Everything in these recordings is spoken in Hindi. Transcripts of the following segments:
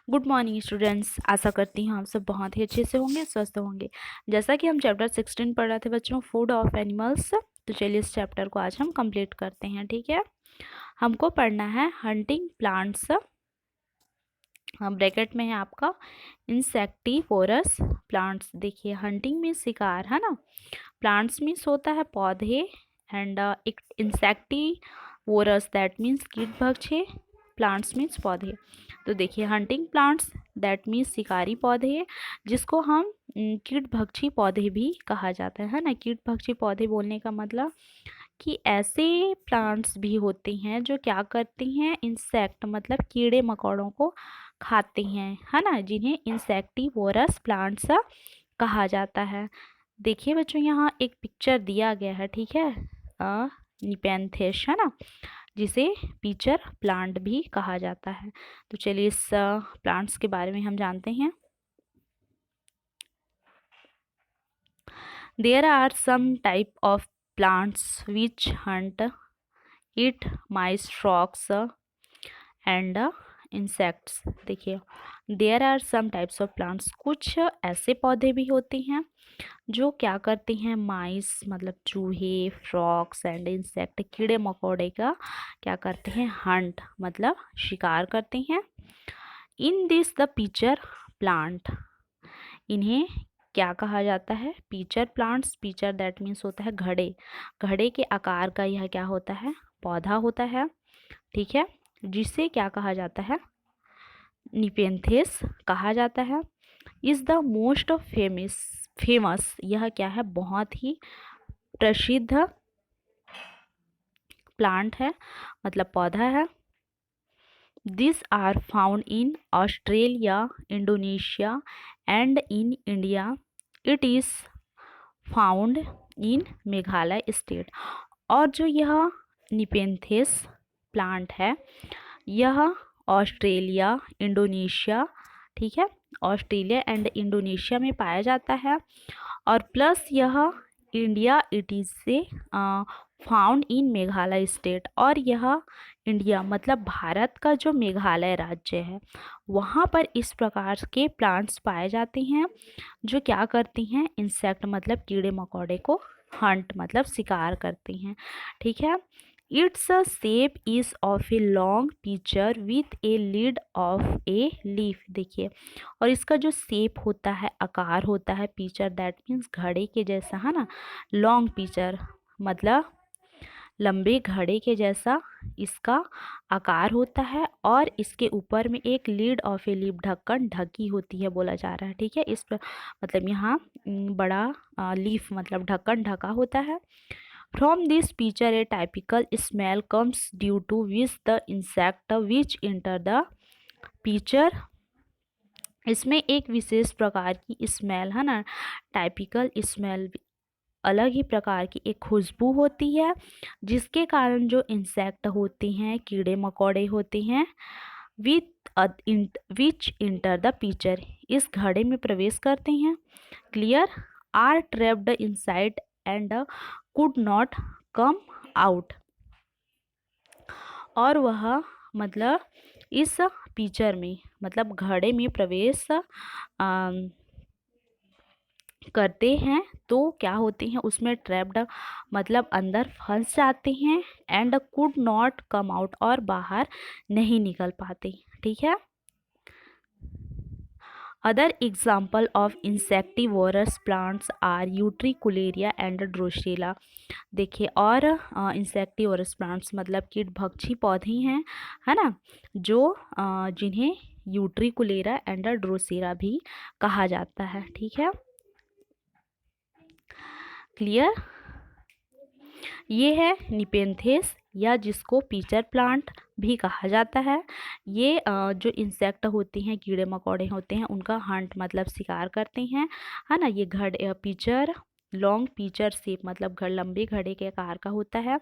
Good morning students. आशा करती हूँ आप सब बहुत ही अच्छे से होंगे, स्वस्थ होंगे। जैसा कि हम चैप्टर 16 पढ़ रहे थे बच्चों, फूड ऑफ एनिमल्स, तो चलिए इस चैप्टर को आज हम कंप्लीट करते हैं। ठीक है, हमको पढ़ना है हंटिंग प्लांट्स, ब्रैकेट में है आपका इंसेक्टिवोरस प्लांट्स। देखिए, हंटिंग में शिकार है ना, प्लांट्स मीन्स होता है पौधे, एंड इंसेक्टिवोरस दैट मीन्स कीट भक्षी, प्लांट्स मीन्स पौधे। तो देखिए, हंटिंग प्लांट्स दैट मीन्स शिकारी पौधे, जिसको हम कीट भक्षी पौधे भी कहा जाता है ना। कीट भक्षी पौधे बोलने का मतलब कि ऐसे प्लांट्स भी होते हैं जो क्या करती हैं, इंसेक्ट मतलब कीड़े मकोड़ों को खाते हैं, है ना, जिन्हें इंसेक्टिवोरस प्लांट्स कहा जाता है। देखिए बच्चों, यहाँ एक पिक्चर दिया गया है, ठीक है, निपेंथेस है ना, जिसे पिचर प्लांट भी कहा जाता है। तो चलिए इस प्लांट्स के बारे में हम जानते हैं। There are some type of plants which hunt, eat mice, frogs and insects. देखिए, there are some types of plants, कुछ ऐसे पौधे भी होते हैं जो क्या करते हैं, माइस मतलब चूहे, फ्रॉक्स एंड इंसेक्ट कीड़े मकोड़े का क्या करते हैं, हंट मतलब शिकार करते हैं। In this the pitcher plant, इन्हें क्या कहा जाता है, pitcher plants. Pitcher that means होता है घड़े, घड़े के आकार का यह क्या होता है, पौधा होता है, ठीक है, जिसे क्या कहा जाता है, निपेंथेस कहा जाता है। इज द मोस्ट फेमस, यह क्या है, बहुत ही प्रसिद्ध प्लांट है मतलब पौधा है। This are found in Australia, Indonesia and in India. It is found in Meghalaya state. और जो यह निपेंथेस प्लांट है, यह ऑस्ट्रेलिया, इंडोनेशिया, ठीक है, ऑस्ट्रेलिया एंड इंडोनेशिया में पाया जाता है। और प्लस यह इंडिया, इट इज से फाउंड इन मेघालय स्टेट। और यह इंडिया मतलब भारत का जो मेघालय राज्य है, वहाँ पर इस प्रकार के प्लांट्स पाए जाते हैं जो क्या करती हैं, इंसेक्ट मतलब कीड़े मकोड़े को हंट मतलब शिकार करती हैं, ठीक है। Its shape is of a long picture with a lead of a leaf. देखिए, और इसका जो शेप होता है, आकार होता है, पिक्चर दैट मीन्स घड़े के जैसा, है ना, लॉन्ग पिक्चर मतलब लंबे घड़े के जैसा इसका आकार होता है, और इसके ऊपर में एक लीड ऑफ ए लीफ ढक्कन ढकी होती है बोला जा रहा है, ठीक है। इस पर मतलब यहाँ बड़ा लीफ मतलब ढक्कन ढका होता है। From this pitcher a typical smell comes due to which the insect which enter the pitcher. इसमें एक विशेष प्रकार की स्मेल, है ना, टाइपिकल स्मेल, अलग ही प्रकार की एक खुशबू होती है, जिसके कारण जो इंसेक्ट होते हैं, कीड़े मकोड़े होते हैं, विच इंटर द पिक्चर, इस घड़े में प्रवेश करते हैं, clear, are trapped inside and could not come out. और वह मतलब इस पिक्चर में मतलब घड़े में प्रवेश करते हैं तो क्या होते हैं, उसमें ट्रैप्ड मतलब अंदर फंस जाते हैं, and could not come out और बाहर नहीं निकल पाते, ठीक है। Other example of insectivorous plants are Utricularia and Drosera. देखिए, और इंसेक्टिवोरस प्लांट्स मतलब कीट भक्षी पौधे हैं, है ना, जो जिन्हें यूट्रिकुलेरा एंड ड्रोसेरा भी कहा जाता है, ठीक है, क्लियर। ये है निपेंथेस, या जिसको पिचर प्लांट भी कहा जाता है। ये जो इंसेक्ट होते हैं, कीड़े मकोड़े होते हैं, उनका हंट मतलब शिकार करते हैं, है ना। ये पिचर लॉन्ग पिचर शेप मतलब लंबे घड़े के आकार का होता है।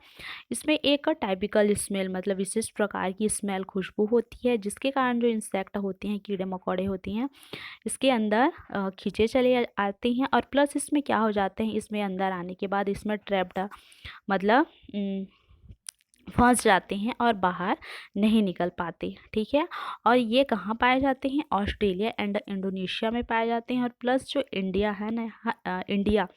इसमें एक टाइपिकल स्मेल मतलब विशिष्ट प्रकार की स्मेल, खुशबू होती है, जिसके कारण जो इंसेक्ट होते हैं, कीड़े मकोड़े होते हैं, इसके अंदर खींचे चले आते हैं। और प्लस इसमें क्या हो जाते हैं, इसमें अंदर आने के बाद इसमें ट्रैप्ड मतलब फंस जाते हैं और बाहर नहीं निकल पाते, ठीक है। और ये कहाँ पाए जाते हैं, ऑस्ट्रेलिया एंड इंडोनेशिया में पाए जाते हैं। और प्लस जो इंडिया है ना, इंडिया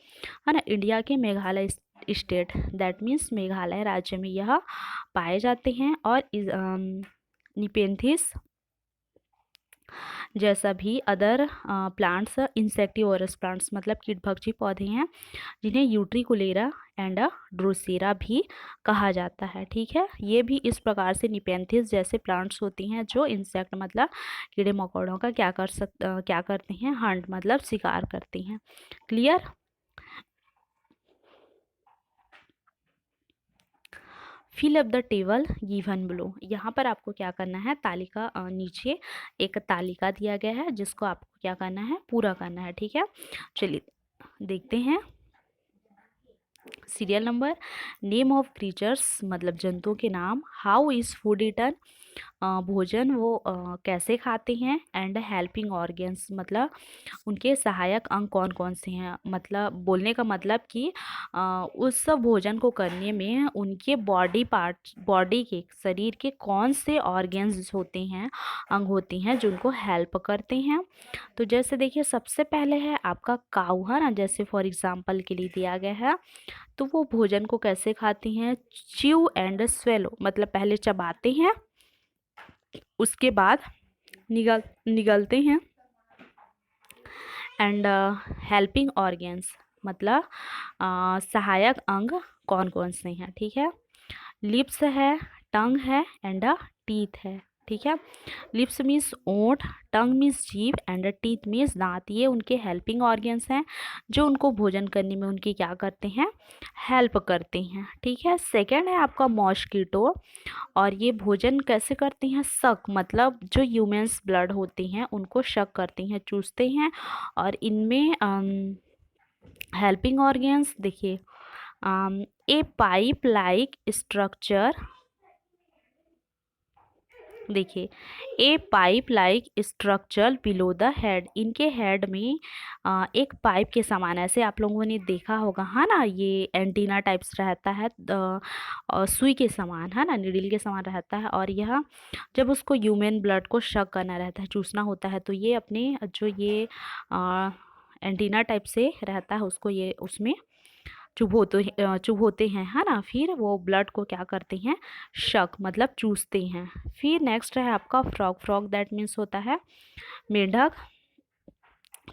है ना, इंडिया के Meghalaya state, that means Meghalaya राज्य में यह पाए जाते हैं। और निपेंथिस जैसा भी अदर प्लांट्स, इंसेक्टिवोरस प्लांट्स मतलब कीटभक्षी पौधे हैं, जिन्हें यूट्रिकुलेरा एंड ड्रोसेरा भी कहा जाता है, ठीक है। ये भी इस प्रकार से निपेंथिस जैसे प्लांट्स होती हैं जो इंसेक्ट मतलब कीड़े मकोड़ों का क्या करते हैं, हंट मतलब शिकार करती हैं। Clear. Fill up the table given below. यहाँ पर आपको क्या करना है, तालिका नीचे एक तालिका दिया गया है जिसको आपको क्या करना है, पूरा करना है, ठीक है। चलिए देखते हैं। Serial number, name of creatures मतलब जंतुओं के नाम, हाउ इज़ फूड ईटन भोजन वो कैसे खाते हैं, एंड हेल्पिंग ऑर्गेन्स मतलब उनके सहायक अंग कौन कौन से हैं। मतलब बोलने का मतलब कि उस भोजन को करने में उनके बॉडी पार्ट, बॉडी के शरीर के कौन से ऑर्गेन्स होते हैं, अंग होते हैं जो उनको हेल्प करते हैं। तो जैसे देखिए सबसे पहले है आपका काऊ, है ना, जैसे फॉर एग्जांपल के लिए दिया गया है। तो वो भोजन को कैसे खाती हैं, च्यू एंड स्वेलो मतलब पहले चबाते हैं, उसके बाद निगलते हैं। एंड हेल्पिंग ऑर्गेन्स मतलब सहायक अंग कौन कौन से हैं, ठीक है। लिप्स है, टंग है एंड टीथ है, ठीक है। लिप्स मीन्स ओंठ, टंग मीन्स जीभ एंड टीथ मीन्स दांत। ये उनके हेल्पिंग ऑर्गेन्स हैं जो उनको भोजन करने में उनकी क्या करते हैं, हेल्प करते हैं, ठीक है। सेकंड है आपका मॉस्किटो, और ये भोजन कैसे करते हैं, शक मतलब जो ह्यूमन्स ब्लड होते हैं उनको शक करते हैं, चूसते हैं। और इनमें हेल्पिंग ऑर्गेन्स देखिए, ए पाइप लाइक स्ट्रक्चर, देखिए a pipe like structure below the head, इनके हेड में एक पाइप के समान, ऐसे आप लोगों ने देखा होगा, है ना, ये एंटीना टाइप्स रहता है, सुई के समान, है ना, नीडल के समान रहता है। और यह जब उसको ह्यूमन ब्लड को शक करना रहता है, चूसना होता है, तो ये अपने जो ये एंटीना टाइप से रहता है उसको ये उसमें चुभोते हैं, है ना, फिर वो ब्लड को क्या करते हैं, शक मतलब चूसते हैं। फिर नेक्स्ट है आपका फ्रॉग, फ्रॉग दैट मीन्स होता है मेंढक।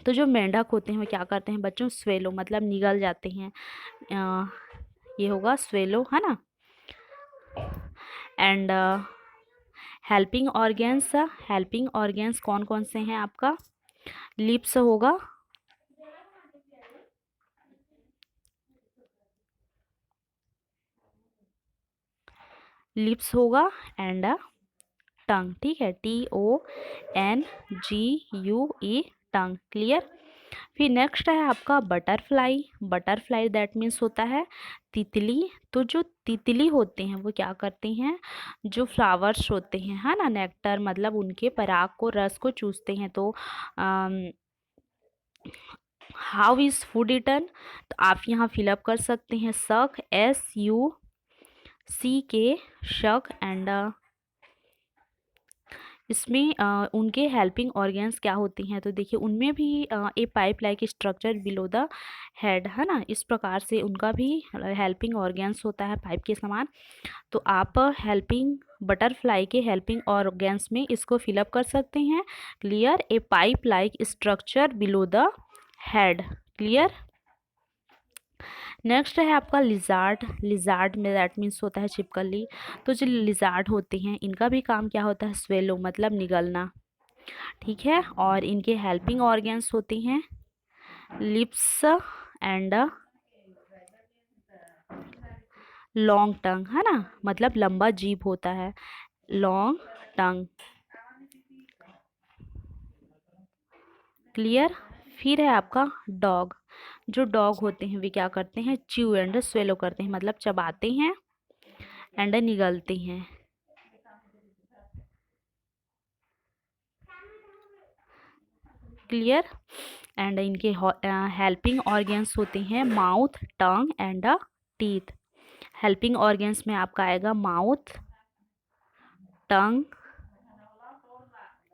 तो जो मेंढक होते हैं वो क्या करते हैं बच्चों, स्वेलो मतलब निगल जाते हैं, ये होगा स्वेलो, है ना। And helping organs, helping organs कौन कौन से हैं आपका, लिप्स होगा, लिप्स होगा एंड टंग, ठीक है, TONGUE टंग। क्लियर। फिर नेक्स्ट है आपका बटरफ्लाई, बटरफ्लाई दैट मीन्स होता है तितली। तो जो तितली होते हैं वो क्या करते हैं, जो फ्लावर्स होते हैं, है ना, नेक्टर मतलब उनके पराग को, रस को चूसते हैं। तो हाउ इज़ फूड इटन, तो आप यहाँ फिलअप कर सकते हैं शक, SUCK शक। एंड इसमें उनके हेल्पिंग ऑर्गेन्स क्या होती हैं, तो देखिए उनमें भी a pipe like structure below the head, है ना, इस प्रकार से उनका भी हेल्पिंग ऑर्गेन्स होता है पाइप के समान। तो आप हेल्पिंग बटरफ्लाई के हेल्पिंग ऑर्गेन्स में इसको फिलअप कर सकते हैं। Clear. A pipe like structure below the head. Clear. Next है आपका लिजार्ड, लिजार्ड में दैट मीन्स होता है छिपकली। तो जो लिजार्ड होते हैं इनका भी काम क्या होता है, स्वेलो मतलब निगलना, ठीक है। और इनके हेल्पिंग ऑर्गेन्स होते हैं लिप्स एंड लॉन्ग टंग, है ना, मतलब लंबा जीभ होता है, लॉन्ग टंग। क्लियर। फिर है आपका डॉग, जो डॉग होते हैं वे क्या करते हैं, च्यू एंड स्वेलो करते हैं मतलब चबाते हैं एंड निगलते हैं। क्लियर। एंड इनके हेल्पिंग ऑर्गेन्स होते हैं mouth, tongue and teeth. Helping organs में आपका आएगा mouth, tongue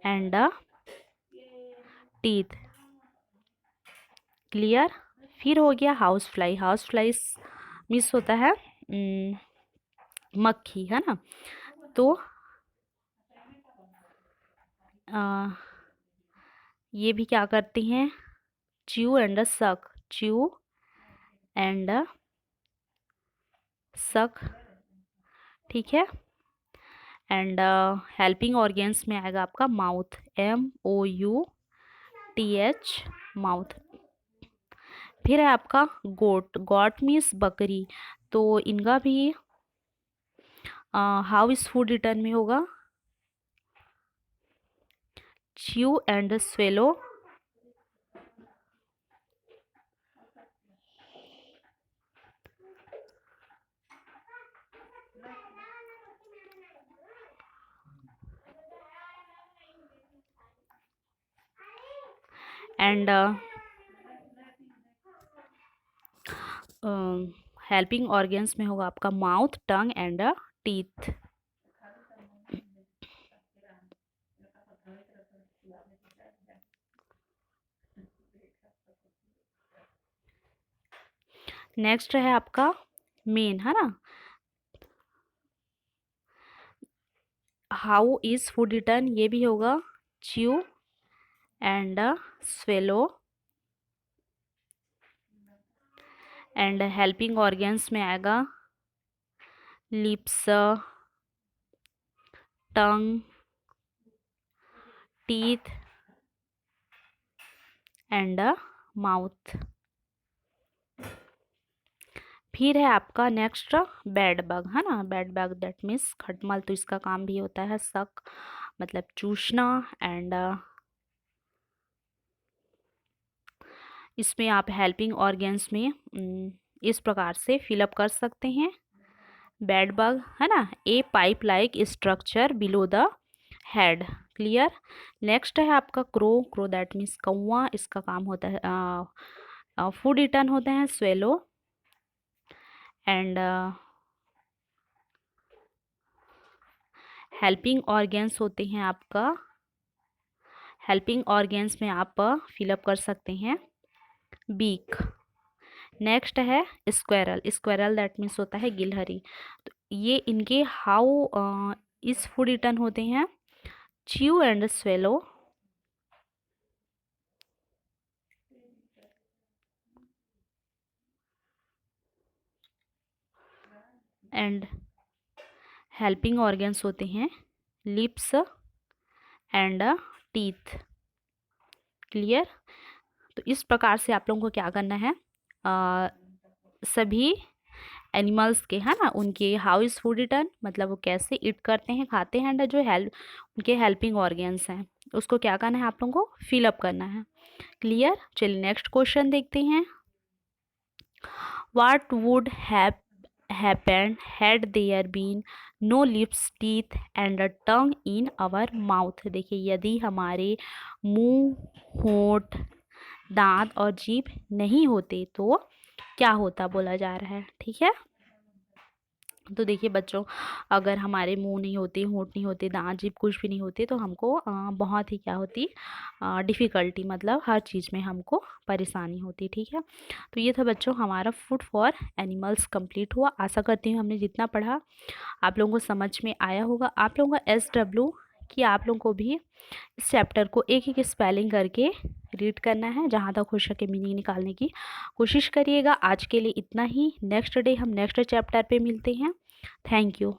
and teeth. Clear. फिर हो गया house fly. House fly miss होता है मक्खी, है ना। तो ये भी क्या करती हैं, च्यू एंड सक, च्यू एंड सक, ठीक है। एंड हेल्पिंग ऑर्गन्स में आएगा आपका माउथ, MOUTH, माउथ। फिर है आपका गोट, गॉट मीन्स बकरी। तो इनका भी हाउ इज फूड रिटर्न में होगा, chew and swallow, and helping organs में होगा आपका mouth, tongue and teeth. Next है आपका मेन, है ना। हाउ इज फूड रिटर्न, ये भी होगा chew and swallow. And helping organs में आएगा lips, tongue, teeth and mouth. फिर है आपका नेक्स्ट बेड बग, है ना। बेड बग दैट मीन्स खटमल। तो इसका काम भी होता है सक, मतलब चूसना। एंड इसमें आप हेल्पिंग ऑर्गन्स में इस प्रकार से फिलअप कर सकते हैं। बेड बग, है ना, a pipe like structure below the head. Clear. Next है आपका क्रो, क्रो दैट मीन्स कौवा। इसका काम होता है फूड रिटर्न होते हैं स्वेलो। एंड हेल्पिंग ऑर्गन्स होते हैं आपका, हेल्पिंग ऑर्गन्स में आप फिलअप कर सकते हैं बीक। नेक्स्ट है स्क्वेरल, स्क्वेरल दैट मीन्स होता है गिलहरी। तो ये इनके हाउ इस फूड रिटर्न होते हैं chew and swallow. And helping organs होते हैं लिप्स एंड टीथ। क्लियर। तो इस प्रकार से आप लोगों को क्या करना है, सभी एनिमल्स के, है ना, उनके हाउ इज़ फूड रिटर्न, मतलब वो कैसे ईट करते हैं, खाते हैं, एंड जो उनके हेल्पिंग ऑर्गन्स हैं उसको क्या करना है आप लोगों को फिलअप करना है। क्लियर। चलिए नेक्स्ट क्वेश्चन देखते हैं। What would happened had there been no lips, teeth and a tongue in our mouth। देखिए यदि हमारे मुंह, होंठ, दांत और जीभ नहीं होते तो क्या होता बोला जा रहा है। ठीक है। तो देखिए बच्चों, अगर हमारे मुंह नहीं होते, होंठ नहीं होते, दांत जीभ कुछ भी नहीं होते तो हमको बहुत ही क्या होती डिफ़िकल्टी, मतलब हर चीज़ में हमको परेशानी होती। ठीक है। तो ये था बच्चों हमारा फूड फॉर एनिमल्स कंप्लीट हुआ। आशा करती हूँ हमने जितना पढ़ा आप लोगों को समझ में आया होगा। आप लोगों का SW कि आप लोगों को भी इस चैप्टर को एक एक स्पेलिंग करके रीड करना है, जहाँ तक हो सके मीनिंग निकालने की कोशिश करिएगा। आज के लिए इतना ही। नेक्स्ट डे हम नेक्स्ट चैप्टर पे मिलते हैं। Thank you.